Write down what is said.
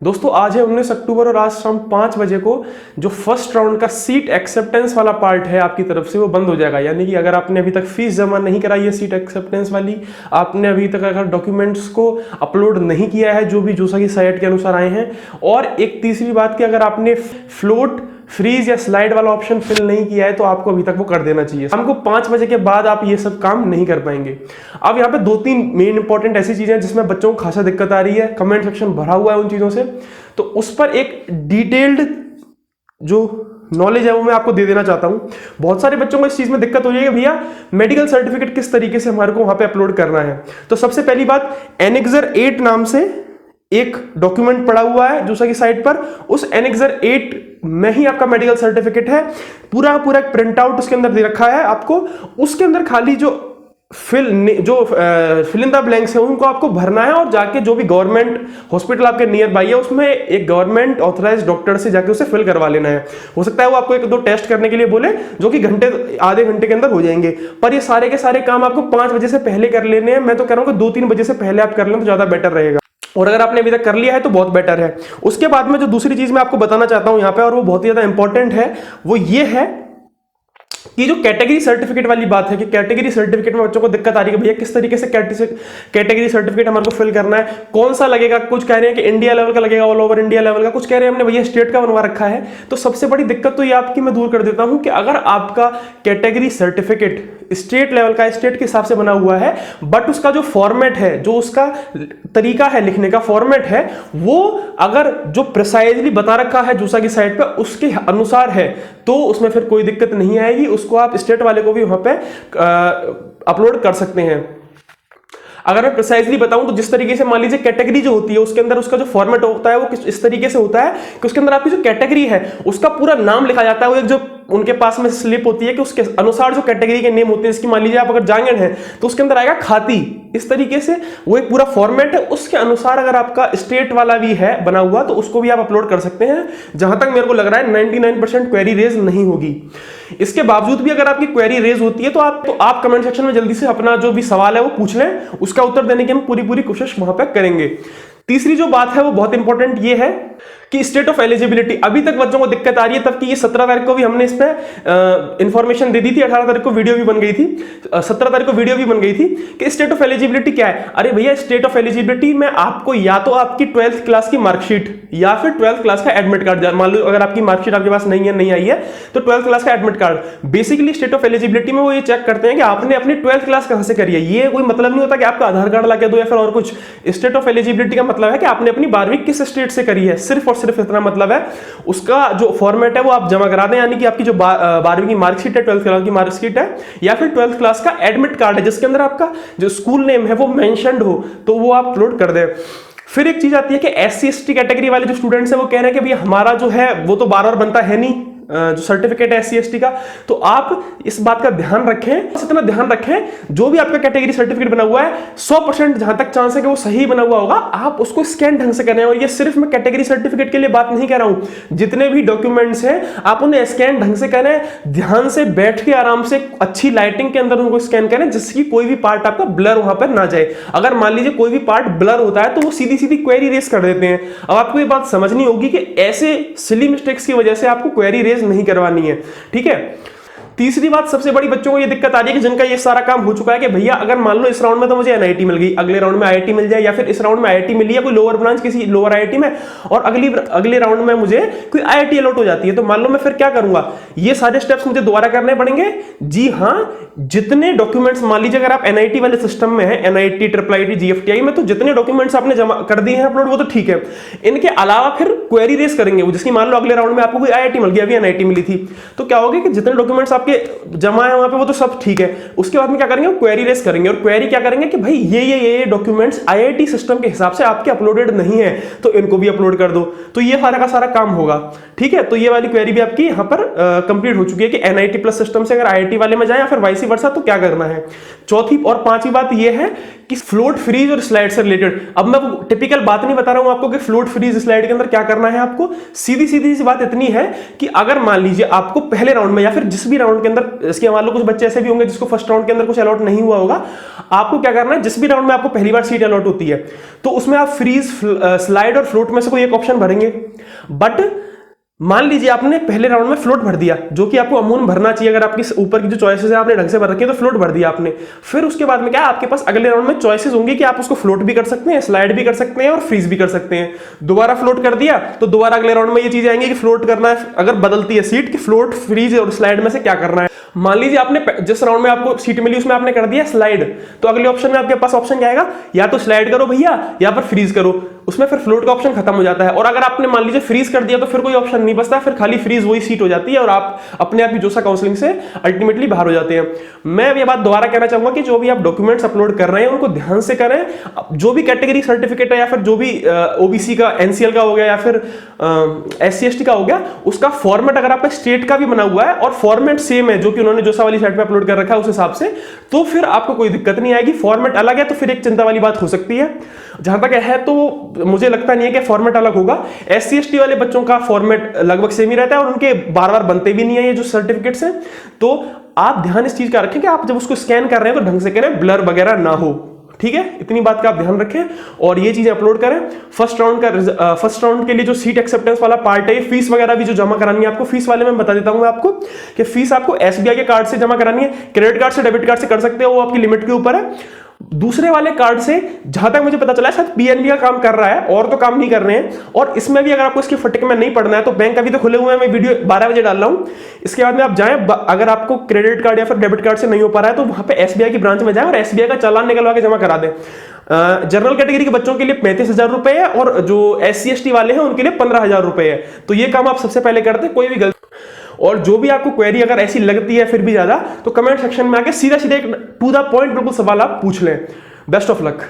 दोस्तों आज है 19 अक्टूबर और आज शाम 5 बजे को जो फर्स्ट राउंड का सीट एक्सेप्टेंस वाला पार्ट है आपकी तरफ से वो बंद हो जाएगा। यानी कि अगर आपने अभी तक फीस जमा नहीं कराई है सीट एक्सेप्टेंस वाली, आपने अभी तक अगर डॉक्यूमेंट्स को अपलोड नहीं किया है जो भी जूसा की साइट के अनुसार आए हैं, और एक तीसरी बात कि अगर आपने फ्लोट फ्रीज या स्लाइड वाला ऑप्शन फिल नहीं किया है तो आपको अभी तक वो कर देना चाहिए। शाम को 5 बजे के बाद आप ये सब काम नहीं कर पाएंगे। अब यहाँ पे 2-3 मेन इंपॉर्टेंट ऐसी चीजें हैं जिसमें बच्चों को खासा दिक्कत आ रही है, कमेंट सेक्शन भरा हुआ है उन चीजों से, तो उस पर एक डिटेल्ड जो नॉलेज है वो मैं आपको दे देना चाहता हूं। बहुत सारे बच्चों को इस चीज में दिक्कत हो रही है कि भैया मेडिकल सर्टिफिकेट किस तरीके से हमारे को वहां पे अपलोड करना है। तो सबसे पहली बात, एनेक्सर 8 नाम से एक डॉक्यूमेंट पड़ा हुआ है जूसा की साइट पर, उस एनेक्सर 8 में ही आपका मेडिकल सर्टिफिकेट है। पूरा एक प्रिंट आउट उसके अंदर दे रखा है आपको। उसके अंदर खाली जो फिल इन द ब्लैंक्स है उनको आपको भरना है और जाके जो भी गवर्नमेंट हॉस्पिटल आपके नियर बाई है उसमें एक गवर्नमेंट ऑथराइज्ड डॉक्टर से जाके उसे फिल करवा लेना है। हो सकता है वो आपको 1-2 टेस्ट करने के लिए बोले जो कि आधे घंटे के अंदर हो जाएंगे, पर ये सारे के सारे काम आपको 5 बजे से पहले कर लेने हैं। मैं तो कह रहा हूं कि 2-3 बजे से पहले आप कर लें तो ज्यादा बेटर रहेगा, और अगर आपने अभी तक कर लिया है तो बहुत बेटर है। उसके बाद में जो दूसरी चीज मैं आपको बताना चाहता हूं यहां पे, और वो बहुत ही ज्यादा इंपॉर्टेंट है, वो ये है कि जो कैटेगरी सर्टिफिकेट वाली बात है कि कैटेगरी सर्टिफिकेट में बच्चों को दिक्कत आ रही है कि भैया किस तरीके से कैटेगरी सर्टिफिकेट हमारे को फिल करना है, कौन सा लगेगा। कुछ कह रहे हैं कि इंडिया लेवल का लगेगा, ऑल ओवर इंडिया लेवल का, कुछ कह रहे हैं हमने भैया स्टेट का बनवा रखा है। तो सबसे बड़ी दिक्कत तो ये आपकी मैं दूर कर देता हूं कि अगर आपका कैटेगरी सर्टिफिकेट स्टेट लेवल का, स्टेट के हिसाब से बना हुआ है, बट उसका जो फॉर्मेट है, जो उसका तरीका है लिखने का फॉर्मेट है, वो अगर जो प्रिसाइजली बता रखा है जूसा की साइट पे उसके अनुसार है तो उसमें फिर कोई दिक्कत नहीं आएगी। उसको आप स्टेट वाले को भी वहां पे अपलोड कर सकते हैं। अगर मैं प्रिसाइजली बताऊं तो जिस तरीके से मान लीजिए कैटेगरी जो होती है उसके अंदर उसका जो फॉर्मेट होता है वो इस तरीके से होता है कि उसके अंदर आपकी जो कैटेगरी है उसका पूरा नाम लिखा जाता है। वो एक जो उनके पास में स्लिप होती है कि उसके अनुसार जो कैटेगरी के नेम होते हैं, इसकी मान लीजिए आप अगर जांगड़ हैं तो उसके अंदर आएगा खाती, इस तरीके से वो एक पूरा फॉर्मेट है। उसके अनुसार अगर आपका स्टेट वाला भी है बना हुआ तो उसको भी आप अपलोड कर सकते हैं। जहां तक मेरे को लग रहा है 99% क्वेरी रेज नहीं होगी। इसके बावजूद भी अगर आपकी क्वेरी रेज होती है तो आप कमेंट सेक्शन में जल्दी से अपना जो भी सवाल है वो पूछ लें, उसका उत्तर देने की हम पूरी कोशिश वहां पर करेंगे। तीसरी जो बात है वो बहुत इंपॉर्टेंट ये है कि स्टेट ऑफ एलिजिबिलिटी अभी तक बच्चों को दिक्कत आ रही है, तब कि ये 17 तारीख को भी हमने इस पे इंफॉर्मेशन दे दी थी, 18 तारीख को वीडियो भी बन गई थी, 17 तारीख को वीडियो भी बन गई थी कि स्टेट ऑफ एलिजिबिलिटी क्या है। अरे भैया स्टेट ऑफ एलिजिबिलिटी में आपको या तो आपकी 12th क्लास की मार्कशीट या फिर 12th क्लास का एडमिट कार्ड, मान लो अगर आपकी मार्कशीट आपके पास नहीं आई है तो 12th क्लास का admit card. Basically state of eligibility में वो ये चेक करते हैं कि आपने अपनी 12th क्लास कहां से करी है। ये कोई मतलब नहीं होता कि आपका आधार कार्ड लाके दो या फिर और कुछ। स्टेट ऑफ एलिजिबिलिटी का मतलब है कि आपने अपनी 12वीं किस स्टेट से करी है, सिर्फ और सिर्फ इतना मतलब है। उसका जो फॉर्मेट है वो आप जमा करा दें, यानी कि आपकी जो 12वीं की मार्कशीट है, 12th क्लास की मार्कशीट है या फिर 12th क्लास का एडमिट कार्ड है जिसके अंदर आपका जो स्कूल नेम है वो मेंशन्ड हो, तो वो आप अपलोड कर दें। फिर एक चीज आती है कि SC/ST कैटेगरी वाले जो स्टूडेंट्स हैं वो कह रहे हैं कि भैया हमारा जो है वो तो बार-बार बनता है नहीं जो सर्टिफिकेट है SC/ST का, तो आप इस बात का ध्यान रखें, इतना ध्यान रखें जो भी आपका कैटेगरी सर्टिफिकेट बना हुआ है 100% जहां तक चांस है कि वो सही बना हुआ होगा, आप उसको स्कैन ढंग से करें। और ये सिर्फ मैं कैटेगरी सर्टिफिकेट के लिए बात नहीं कर रहा हूं, जितने भी डॉक्यूमेंट्स हैं आप उन्हें स्कैन ढंग से करें, ध्यान से बैठ के आराम से अच्छी लाइटिंग के अंदर उनको स्कैन करें जिसकी कोई भी पार्ट आपका ब्लर वहां पर ना जाए। अगर मान लीजिए कोई भी पार्ट ब्लर होता है तो वो सीधी क्वेरी रेज कर देते हैं। अब आपको ये बात समझनी होगी कि ऐसे सिली मिस्टेक्स की वजह से आपको क्वेरी रेज नहीं करवानी है, ठीक है। तीसरी बात, सबसे बड़ी बच्चों को ये दिक्कत आ रही है कि जिनका ये सारा काम हो चुका है कि भैया अगर मान लो इस राउंड में तो मुझे NIT मिल गई, अगले राउंड में IIT मिल जाए, या फिर इस राउंड में IIT मिली है कोई लोअर ब्रांच किसी लोअर IIT में और अगले राउंड में मुझे कोई IIT अलॉट हो जाती है, तो मान लो मैं फिर क्या करूंगा, ये सारे स्टेप्स मुझे दोबारा करने पड़ेंगे। जी हां, जितने डॉक्यूमेंट्स मान लीजिए अगर आप NIT वाले सिस्टम में है, NIT, IIIT, GFTI में, तो जितने डॉक्यूमेंट्स आपने जमा कर दिए हैं अपलोड वो तो ठीक है। इनके अलावा फिर क्वेरी रेस करेंगे वो, जिसकी मान लो अगले राउंड में आपको कोई IIT मिल गया, अभी NIT मिली थी, तो क्या होगा कि जितने डॉक्यूमेंट्स आपके जमा है वहां पे वो तो सब ठीक है। उसके बाद में क्या करेंगे, क्वेरी रेस करेंगे और क्वेरी क्या करेंगे कि भाई ये डॉक्यूमेंट्स IIT सिस्टम के हिसाब से आपके अपलोडेड नहीं है तो इनको भी अपलोड कर दो, तो ये सारा का सारा काम होगा, ठीक है। तो ये वाली क्वेरी भी आपकी यहां पर कंप्लीट हो चुकी है कि NIT प्लस सिस्टम से अगर IIT वाले में जाए या फिर वाइस वर्सा तो क्या करना है। चौथी और पांचवी बात ये है कि फ्लोट फ्रीज और स्लाइड से रिलेटेड। अब मैं वो टिपिकल बात नहीं बता रहा हूं आपको कि फ्लोट फ्रीज स्लाइड के अंदर क्या करना है आपको। सीधी सीधी सी बात इतनी है कि अगर मान लीजिए आपको पहले राउंड में या फिर जिस भी राउंड के अंदर, इसके मान लो कुछ बच्चे ऐसे भी होंगे जिसको फर्स्ट राउंड के अंदर कुछ अलॉट नहीं हुआ होगा, आपको क्या करना है, जिस भी राउंड में आपको पहली बार सीट अलॉट होती है तो उसमें आप फ्रीज, स्लाइड और फ्लोट में से कोई एक ऑप्शन भरेंगे। बट मान लीजिए आपने पहले राउंड में फ्लोट भर दिया, जो कि आपको अमूमन भरना चाहिए, अगर आपकी ऊपर की जो चॉइसेस है आपने ढंग से भर रखी है तो फ्लोट भर दिया आपने। फिर उसके बाद में क्या आपके पास अगले राउंड में चॉइसेस होंगी कि आप उसको फ्लोट भी कर सकते हैं, स्लाइड भी कर सकते हैं और फ्रीज भी कर सकते हैं। दोबारा फ्लोट कर दिया तो दोबारा अगले राउंड में ये चीजें आएंगी कि फ्लोट करना है, अगर बदलती है सीट, कि फ्लोट, फ्रीज और स्लाइड में से क्या करना है। मान लीजिए आपने जिस राउंड में आपको सीट मिली उसमें आपने कर दिया स्लाइड, तो अगले ऑप्शन में आपके पास ऑप्शन क्या आएगा, या तो स्लाइड करो भैया या फिर फ्रीज करो। उसमें फिर फ्लोट का ऑप्शन खत्म हो जाता है। और अगर आपने मान लीजिए फ्रीज कर दिया तो फिर कोई ऑप्शन नहीं बचता, फिर खाली फ्रीज वही सीट हो जाती है और आप अपने आप ही जोसा काउंसलिंग से अल्टीमेटली बाहर हो जाते हैं। मैं ये बात दोबारा कहना चाहूंगा कि जो भी आप डॉक्यूमेंट्स अपलोड कर रहे हैं उनको ध्यान से करें। जो भी कैटेगरी सर्टिफिकेट है या फिर जो भी ओबीसी का, एनसीएल का हो गया या फिर SC ST का हो गया, उसका फॉर्मेट अगर आपका स्टेट का भी बना हुआ है और फॉर्मेट सेम है जो कि उन्होंने जोसा वाली साइट पे अपलोड कर रखा है उस हिसाब से, तो फिर आपको कोई दिक्कत नहीं आएगी। फॉर्मेट अलग है तो फिर एक चिंता वाली बात हो सकती है। जहां तक है तो मुझे लगता नहीं है कि फॉर्मेट अलग होगा। SC ST वाले बच्चों का फॉर्मेट लगभग सेम ही रहता है और उनके बार बार बनते भी नहीं है ये जो सर्टिफिकेट्स हैं। तो आप ध्यान इस चीज का रखें कि आप जब उसको स्कैन कर रहे हैं तो ढंग से करें, ब्लर वगैरह ना हो। ठीक है, इतनी बात का आप ध्यान रखें और ये चीजें अपलोड करें। फर्स्ट राउंड के लिए जो सीट एक्सेप्टेंस वाला पार्ट है, फीस वगैरह भी जो जमा करानी है आपको, फीस वाले में बता देता हूं मैं आपको कि फीस आपको SBI के कार्ड से जमा करानी है, क्रेडिट कार्ड से, डेबिट कार्ड से कर सकते हो, वो आपकी लिमिट के ऊपर है। दूसरे वाले कार्ड से जहां तक मुझे पता चला है शायद PNB का काम कर रहा है और तो काम नहीं कर रहे हैं। और इसमें भी अगर आपको इसके फटिक में नहीं पड़ना है तो बैंक अभी तो खुले हुए हैं, मैं वीडियो 12 बजे डाल रहा हूं, इसके बाद में आप जाएं। अगर आपको क्रेडिट कार्ड या फिर डेबिट कार्ड से नहीं हो पा रहा है तो वहां पे SBI की ब्रांच में जाएं और SBI का चालान निकलवा के जमा करा दें। जनरल कैटेगरी के बच्चों के लिए 35,000 रुपए है और जो SC ST वाले हैं उनके लिए 15,000 रुपए है। तो ये काम आप सबसे पहले करते हैं, कोई भी गलती। और जो भी आपको क्वेरी अगर ऐसी लगती है फिर भी ज्यादा, तो कमेंट सेक्शन में आके सीधा सीधा एक टू द पॉइंट बिल्कुल सवाल आप पूछ लें। Best of luck.